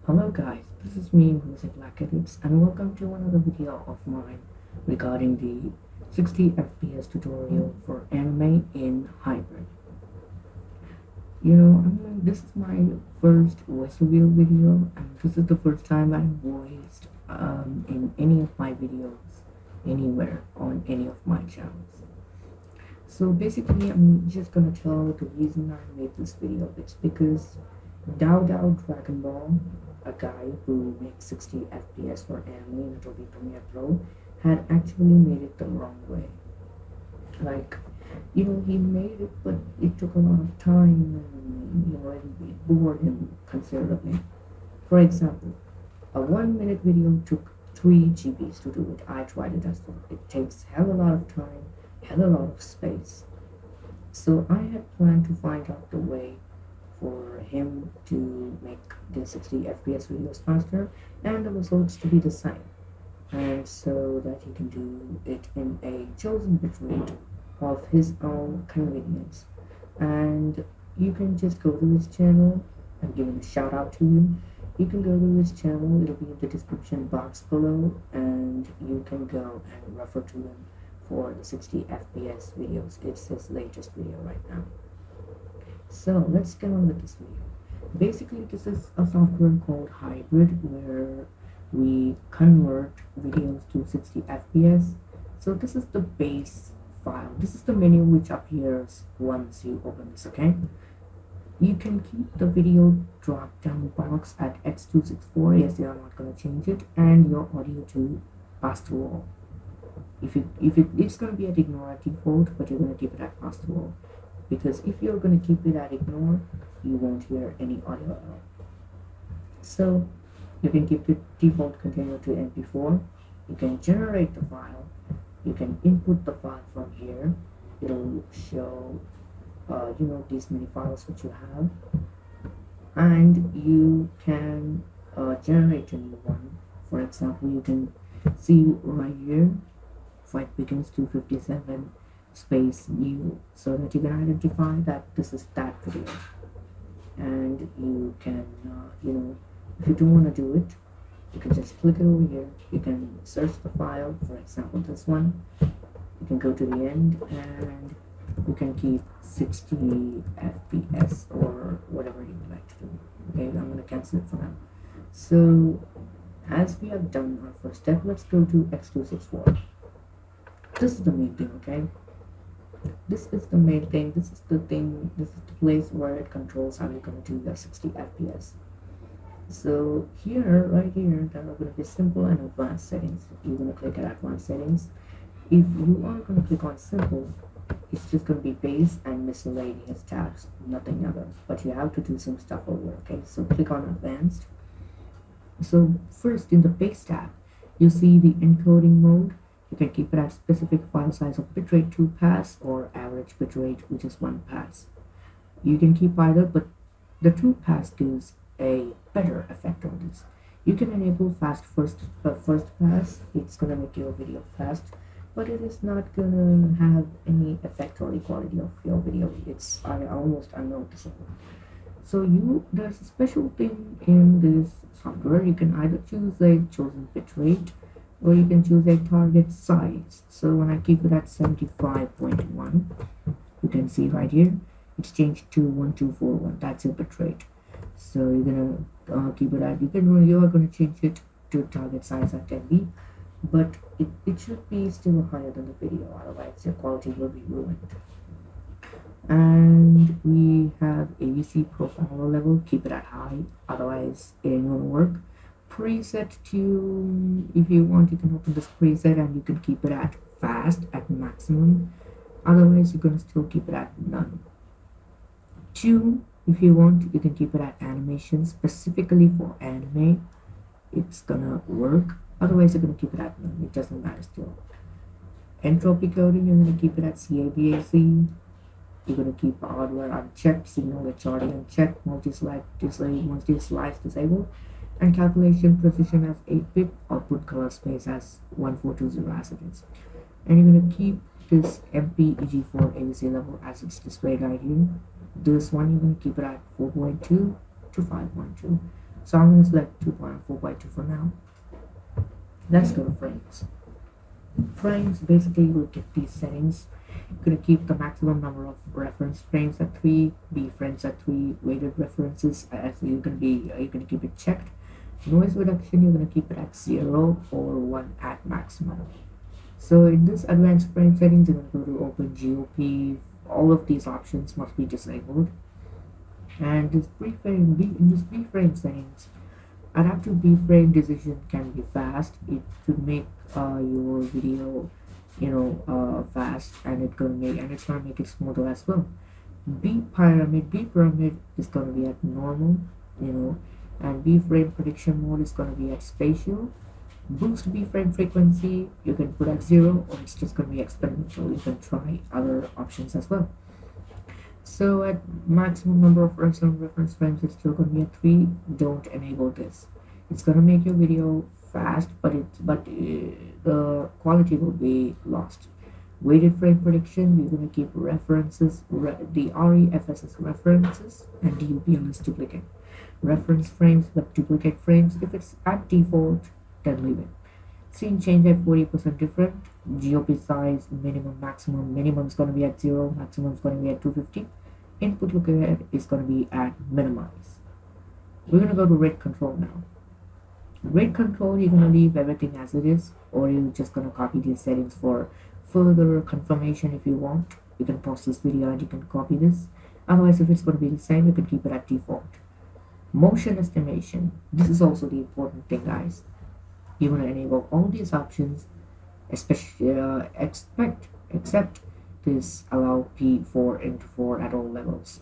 Hello guys, this is me, Music Black Edits, and welcome to another video of mine regarding the 60 FPS tutorial for anime in hybrid. This is my first voice reveal video, and this is the first time I voiced in any of my videos anywhere on any of my channels. So basically, I'm just gonna tell the reason I made this video. It's because DowDow Dragon Ball, a guy who makes 60 FPS for anime in Adobe Premiere Pro, had actually made it the wrong way. Like, he made it, but it took a lot of time and, it bored him considerably. For example, a 1 minute video took 3 GBs to do it. I tried it as well. It takes hell a lot of time, hell a lot of space. So I had planned to find out the way for him to make the 60 FPS videos faster and the results to be the same, and so that he can do it in a chosen bitrate of his own convenience. And you can just go to his channel. I'm giving a shout out to him. You can go to his channel, it'll be in the description box below, and you can go and refer to him for the 60 FPS videos. It's his latest video right now. So let's get on with this video. Basically, this is a software called Hybrid where we convert videos to 60 FPS. So this is the base file. This is the menu which appears once you open this, okay? You can keep the video drop down box at X264. Yes, you are not going to change it, and your audio to pass through all. It's going to be at ignore at default, but you're going to keep it at pass through all, because if you're going to keep it at ignore, you won't hear any audio at all. So you can keep the default container to MP4. You can generate the file. You can input the file from here. It'll show these many files which you have, and you can generate a new one. For example, you can see right here, fight begins 257 space new, so that you can identify that this is that video. And you can if you don't want to do it, you can just click it over here. You can search the file, for example this one. You can go to the end and you can keep 60 FPS or whatever you would like to do. Okay, I'm going to cancel it for now. So as we have done our first step, let's go to X264. This is the main thing, okay? This is the main thing. This is the place where it controls how you're going to do your 60 FPS. So here, right here, there are going to be simple and advanced settings. You're going to click at advanced settings. If you are going to click on simple, it's just going to be base and miscellaneous tabs, nothing other. But you have to do some stuff over, okay? So click on advanced. So first, in the base tab, you see the encoding mode. You can keep it at specific file size of bitrate 2 pass or average bitrate, which is 1 pass. You can keep either, but the 2 pass gives a better effect on this. You can enable fast first pass. It's gonna make your video fast, but it is not gonna have any effect or equality of your video. It's almost unnoticeable. So there's a special thing in this software. You can either choose a chosen bitrate, or you can choose a target size. So when I keep it at 75.1, you can see right here, it's changed to 1241. That's a bitrate. So you're gonna keep it at, you are gonna change it to target size at 10B, but it should be still higher than the video, otherwise your quality will be ruined. And we have ABC profile level, keep it at high, otherwise it ain't gonna work. Preset tune, if you want, you can open this preset and you can keep it at fast at maximum, otherwise you're gonna still keep it at none. Tune, if you want, you can keep it at animation. Specifically for anime, it's gonna work, otherwise you're gonna keep it at none. It doesn't matter still. Entropy coding, you're gonna keep it at CABAC. You're gonna keep hardware unchecked, signal HRD unchecked, multi-slice disabled, and calculation precision as 8-bit, output color space as 1420 as it is. And you're going to keep this MPEG4 ABC level as it's displayed right here. This one you're going to keep it at 4.2 to 5.2. So I'm going to select 2.4x2 for now. Let's go to frames. Frames basically look at these settings. You're going to keep the maximum number of reference frames at 3, B frames at 3, weighted references as you're going to keep it checked. Noise reduction, you're going to keep it at 0 or 1 at maximum. So in this advanced frame settings, you're going to go to open GOP. All of these options must be disabled. And this in this B-frame settings, adaptive B-frame decision can be fast. It could make your video, fast, and it's gonna make it smoother as well. B pyramid is gonna be at normal, and B-frame prediction mode is gonna be at spatial. Boost B-frame frequency you can put at 0, or it's just gonna be experimental. You can try other options as well. So at maximum number of reference frames, it's still going to be at 3. Don't enable this. It's going to make your video fast, but the quality will be lost. Weighted frame prediction, you're going to keep references, the REFSS references, and DUPL is duplicate. Reference frames, but duplicate frames. If it's at default, then leave it. Scene change at 40% different. GOP size, minimum is going to be at 0, maximum is going to be at 250. Input look ahead is going to be at minimize. We're going to go to rate control now. Rate control, you're going to leave everything as it is, or you're just going to copy these settings for further confirmation if you want. You can pause this video and you can copy this. Otherwise, if it's going to be the same, you can keep it at default. Motion estimation, this is also the important thing, guys. You're going to enable all these options, especially except this allow P4 into 4 at all levels.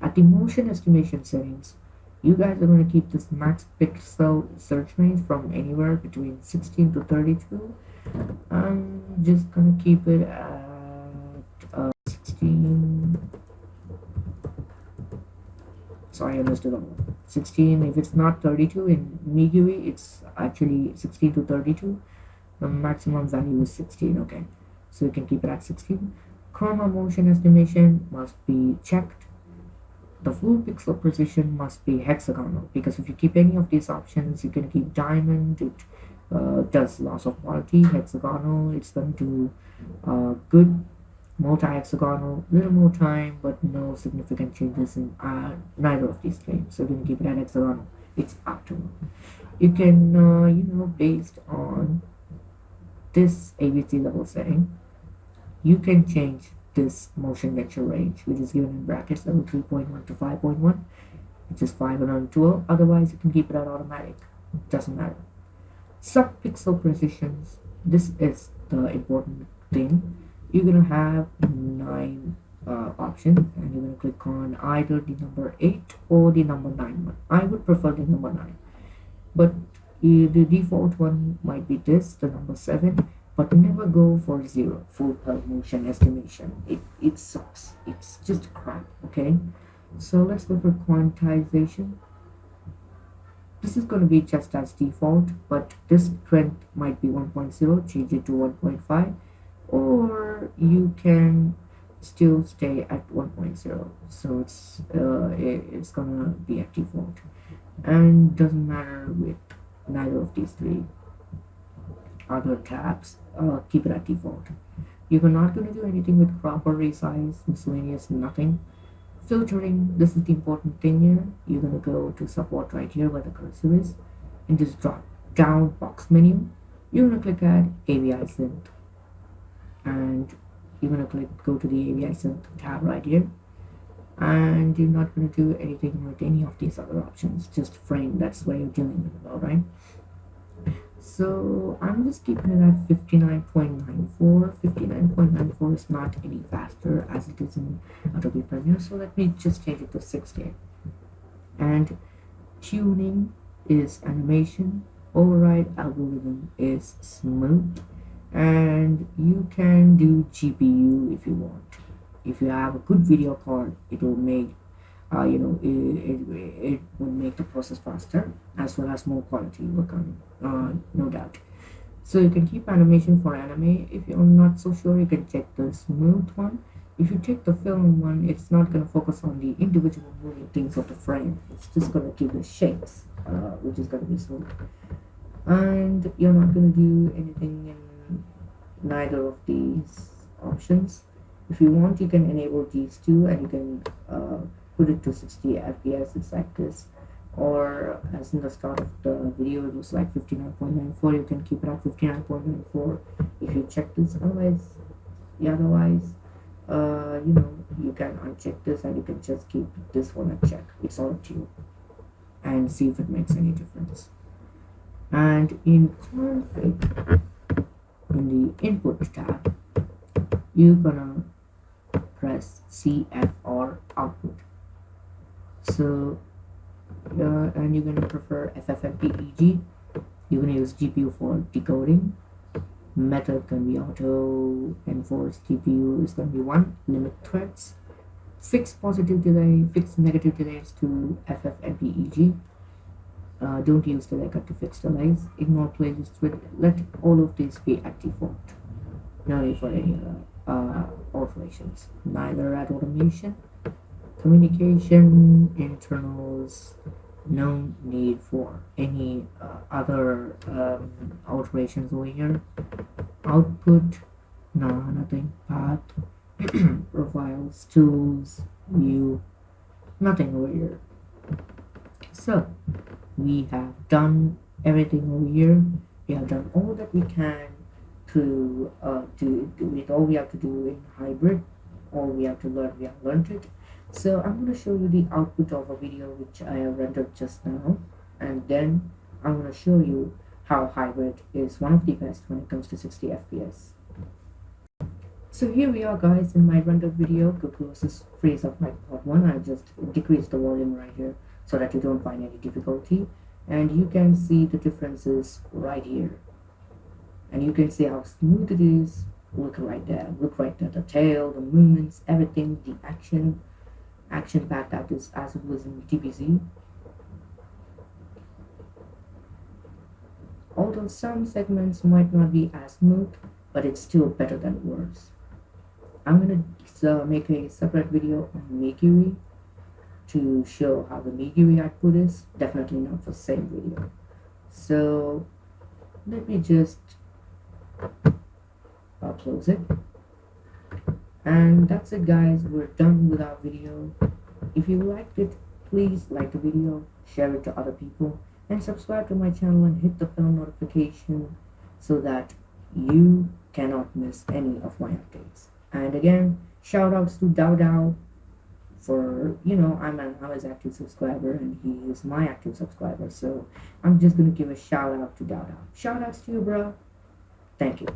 At the motion estimation settings, you guys are going to keep this max pixel search range from anywhere between 16 to 32. I'm just going to keep it at 16. Sorry, I missed it all. 16. If it's not 32 in MeGUI, it's actually 16 to 32. The maximum value is 16. Okay, so you can keep it at 16. Chroma motion estimation must be checked. The full pixel precision must be hexagonal, because if you keep any of these options, you can keep diamond, it does loss of quality. Hexagonal, it's going to do good. Multi-hexagonal, little more time, but no significant changes in neither of these frames. So we're going to keep it at hexagonal. It's optimal. You can, based on this ABC level setting, you can change this motion vector range, which is given in brackets level 3.1 to 5.1, which is 512. Otherwise, you can keep it at automatic. It doesn't matter. Sub-pixel precisions. This is the important thing. You're gonna have 9 options, and you're gonna click on either the number 8 or the number 9 one. I would prefer the number 9, but the default one might be this, the number 7. But never go for 0, full motion estimation. It sucks. It's just crap. Okay, so let's go for quantization. This is going to be just as default, but this trend might be 1.0. Change it to 1.5, or you can still stay at 1.0. So it's gonna be at default, and doesn't matter with neither of these 3 other tabs. Keep it at default. You're not going to do anything with crop or resize, miscellaneous, nothing. Filtering, this is the important thing here. You're going to go to support right here where the cursor is. In this drop down box menu, you're going to click at AVI synth, and you're going to go to the AVI synth tab right here, and you're not going to do anything with any of these other options, just frame. That's where you're dealing with it. All right, so I'm just keeping it at 59.94. 59.94 is not any faster as it is in Adobe Premiere, so let me just change it to 60. And tuning is animation, override algorithm is smooth, and you can do GPU if you want. If you have a good video card, it will make it will make the process faster, as well as more quality work on, no doubt. So you can keep animation for anime. If you're not so sure, you can check the smooth one. if you take the film one, it's not going to focus on the individual moving things of the frame. It's just going to give the shapes, which is going to be smooth. And you're not going to do anything in neither of these options. If you want, you can enable these two and you can put it to 60 fps. It's like this, or as in the start of the video it was like 59.94. You can keep it at 59.94 if you check this. Otherwise, you can uncheck this and you can just keep this one uncheck. It's all up to you, and see if it makes any difference. And in config, in the input tab, you're gonna press CFR output. So and you're gonna prefer FFmpeg. You're gonna use GPU for decoding. Method can be auto. Enforce GPU is gonna be 1. Limit threads. Fix positive delay, fix negative delays to FFmpeg. Don't use delay cut to fix delays. Ignore playlists with. Let all of these be at default. No need for any alterations. Neither add automation. Communication internals. No need for any other alterations over here. Output. No, nothing. Path. Profiles. Tools. View. Nothing over here. So we have done everything over here. We have done all that we can to do with all we have to do in hybrid. All we have to learn, we have learned it. So I'm going to show you the output of a video which I have rendered just now, and then I'm going to show you how hybrid is one of the best when it comes to 60 fps. So here we are, guys, in my rendered video. Goku is freeze of my part 1. I just decreased the volume right here so that you don't find any difficulty, and you can see the differences right here, and you can see how smooth it is. Look right there, the tail, the movements, everything, the action pack that is as it was in DBZ. Although some segments might not be as smooth, but it's still better than worse. I'm gonna make a separate video on MeGUI to show how the MeGUI output is. Definitely not for the same video. So let me just close it. And that's it, guys. We're done with our video. If you liked it, please like the video, share it to other people, and subscribe to my channel and hit the bell notification so that you cannot miss any of my updates. And again, shout outs to DowDow for, I'm his active subscriber and he is my active subscriber. So I'm just gonna give a shout out to DowDow. Shout outs to you, bro. Thank you.